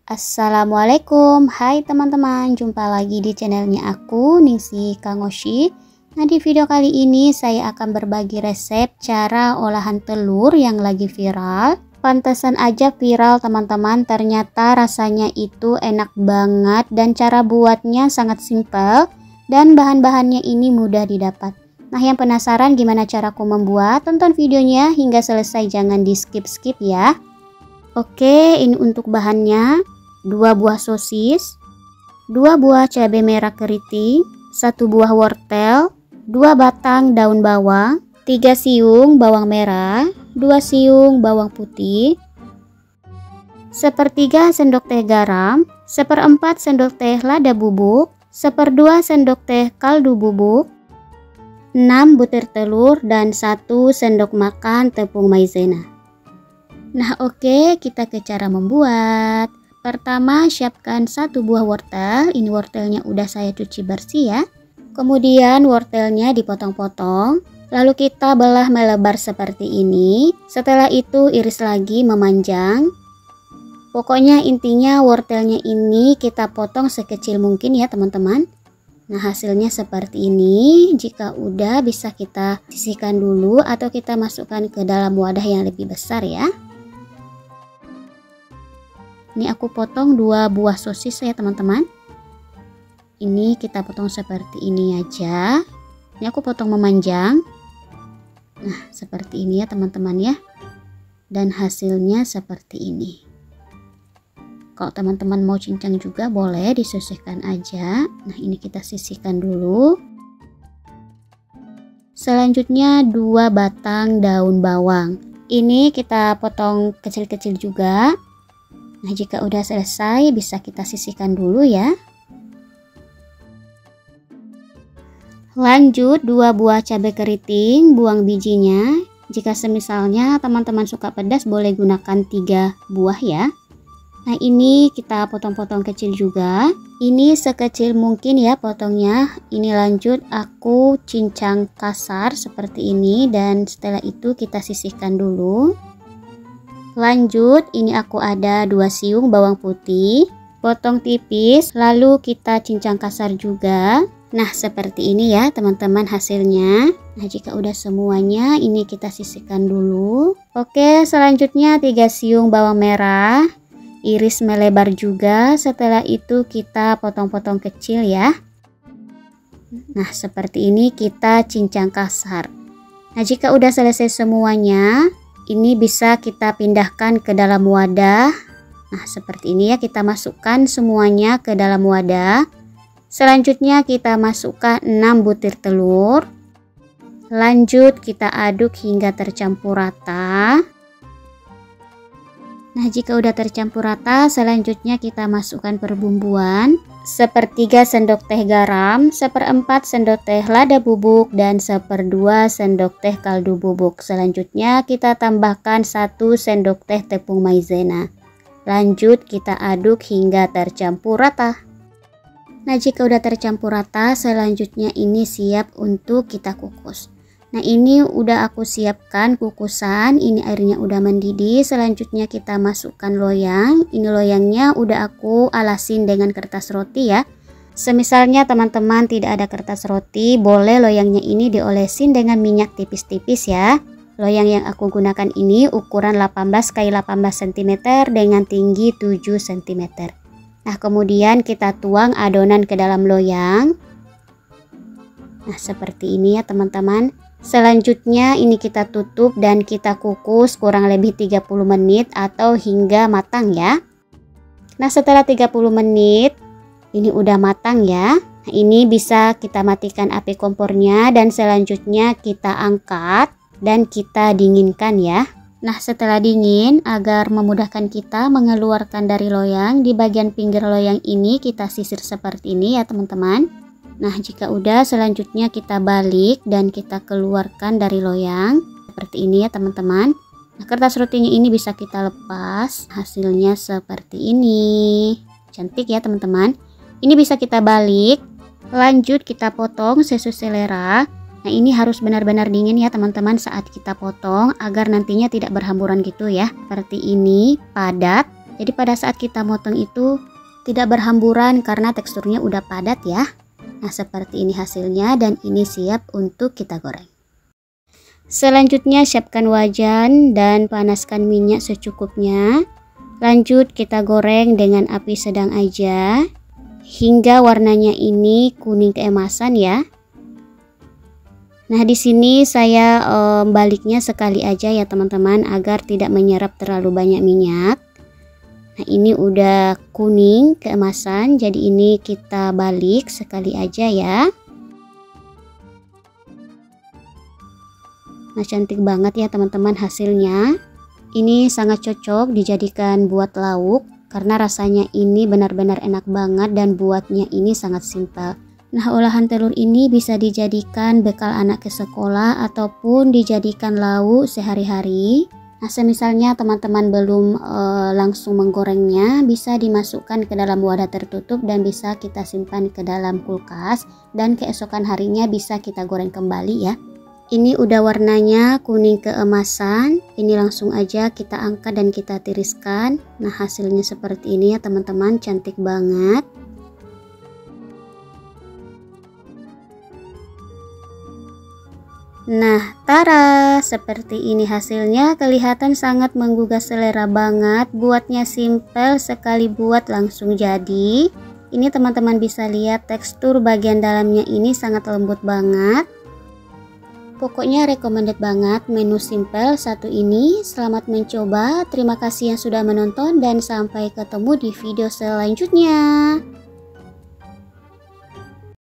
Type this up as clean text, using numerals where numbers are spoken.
Assalamualaikum, hai teman-teman, jumpa lagi di channelnya aku, Ningsih Kangoshi. Nah, di video kali ini saya akan berbagi resep cara olahan telur yang lagi viral. Pantesan aja viral teman-teman, ternyata rasanya itu enak banget dan cara buatnya sangat simpel dan bahan-bahannya ini mudah didapat. Nah, yang penasaran gimana caraku membuat? Tonton videonya hingga selesai, jangan di skip-skip ya. Oke, ini untuk bahannya: 2 buah sosis, 2 buah cabai merah keriting, 1 buah wortel, 2 batang daun bawang, 3 siung bawang merah, 2 siung bawang putih, 1/3 sendok teh garam, 1/4 sendok teh lada bubuk, 1/2 sendok teh kaldu bubuk, 6 butir telur, dan 1 sendok makan tepung maizena. Nah, oke, kita ke cara membuat. Pertama, siapkan 1 buah wortel. Ini wortelnya udah saya cuci bersih ya. Kemudian wortelnya dipotong-potong, lalu kita belah melebar seperti ini. Setelah itu iris lagi memanjang. Pokoknya intinya wortelnya ini kita potong sekecil mungkin ya teman-teman. Nah, hasilnya seperti ini. Jika udah, bisa kita sisihkan dulu atau kita masukkan ke dalam wadah yang lebih besar ya. Ini aku potong 2 buah sosis ya teman-teman. Ini kita potong seperti ini aja. Ini aku potong memanjang. Nah, seperti ini ya teman-teman ya. Dan hasilnya seperti ini. Kalau teman-teman mau cincang juga boleh disisihkan aja. Nah, ini kita sisihkan dulu. Selanjutnya 2 batang daun bawang. Ini kita potong kecil-kecil juga. Nah, jika udah selesai bisa kita sisihkan dulu ya. Lanjut 2 buah cabai keriting, buang bijinya. Jika semisalnya teman-teman suka pedas boleh gunakan 3 buah ya. Nah, ini kita potong-potong kecil juga. Ini sekecil mungkin ya potongnya. Ini lanjut aku cincang kasar seperti ini dan setelah itu kita sisihkan dulu. Lanjut, ini aku ada 2 siung bawang putih, potong tipis, lalu kita cincang kasar juga. Nah, seperti ini ya teman-teman hasilnya. Nah, jika udah semuanya, ini kita sisihkan dulu. Oke, selanjutnya 3 siung bawang merah, iris melebar juga. Setelah itu kita potong-potong kecil ya. Nah, seperti ini kita cincang kasar. Nah, jika udah selesai semuanya, ini bisa kita pindahkan ke dalam wadah. Nah, seperti ini ya, kita masukkan semuanya ke dalam wadah. Selanjutnya kita masukkan 6 butir telur. Lanjut kita aduk hingga tercampur rata. Nah, jika udah tercampur rata, selanjutnya kita masukkan perbumbuan. 1/3 sendok teh garam, 1/4 sendok teh lada bubuk, dan 1/2 sendok teh kaldu bubuk. Selanjutnya kita tambahkan 1 sendok teh tepung maizena. Lanjut kita aduk hingga tercampur rata. Nah, jika udah tercampur rata, selanjutnya ini siap untuk kita kukus. Nah, ini udah aku siapkan kukusan. Ini airnya udah mendidih. Selanjutnya kita masukkan loyang. Ini loyangnya udah aku alasin dengan kertas roti ya. Semisalnya teman-teman tidak ada kertas roti, boleh loyangnya ini diolesin dengan minyak tipis-tipis ya. Loyang yang aku gunakan ini ukuran 18 x 18 cm dengan tinggi 7 cm. Nah, kemudian kita tuang adonan ke dalam loyang. Nah, seperti ini ya teman-teman. Selanjutnya ini kita tutup dan kita kukus kurang lebih 30 menit atau hingga matang ya. Nah, setelah 30 menit ini udah matang ya. Nah, ini bisa kita matikan api kompornya dan selanjutnya kita angkat dan kita dinginkan ya. Nah, setelah dingin, agar memudahkan kita mengeluarkan dari loyang, di bagian pinggir loyang ini kita sisir seperti ini ya teman-teman. Nah, jika udah, selanjutnya kita balik dan kita keluarkan dari loyang seperti ini ya teman-teman. Nah, kertas rotinya ini bisa kita lepas. Hasilnya seperti ini. Cantik ya teman-teman. Ini bisa kita balik. Lanjut kita potong sesuai selera. Nah, ini harus benar-benar dingin ya teman-teman saat kita potong agar nantinya tidak berhamburan gitu ya. Seperti ini, padat. Jadi pada saat kita motong itu tidak berhamburan karena teksturnya udah padat ya. Nah seperti ini hasilnya dan ini siap untuk kita goreng. Selanjutnya siapkan wajan dan panaskan minyak secukupnya. Lanjut kita goreng dengan api sedang aja hingga warnanya ini kuning keemasan ya. Nah di sini saya baliknya sekali aja ya teman-teman agar tidak menyerap terlalu banyak minyak. Nah ini udah kuning keemasan, jadi ini kita balik sekali aja ya. Nah cantik banget ya teman-teman hasilnya. Ini sangat cocok dijadikan buat lauk karena rasanya ini benar-benar enak banget dan buatnya ini sangat simpel. Nah olahan telur ini bisa dijadikan bekal anak ke sekolah ataupun dijadikan lauk sehari-hari. Nah semisalnya teman-teman belum langsung menggorengnya, bisa dimasukkan ke dalam wadah tertutup dan bisa kita simpan ke dalam kulkas dan keesokan harinya bisa kita goreng kembali ya. Ini udah warnanya kuning keemasan, ini langsung aja kita angkat dan kita tiriskan. Nah hasilnya seperti ini ya teman-teman, cantik banget. Nah, tara, seperti ini hasilnya, kelihatan sangat menggugah selera banget. Buatnya simple, sekali buat langsung jadi. Ini teman-teman bisa lihat tekstur bagian dalamnya ini sangat lembut banget. Pokoknya recommended banget menu simple satu ini. Selamat mencoba, terima kasih yang sudah menonton dan sampai ketemu di video selanjutnya.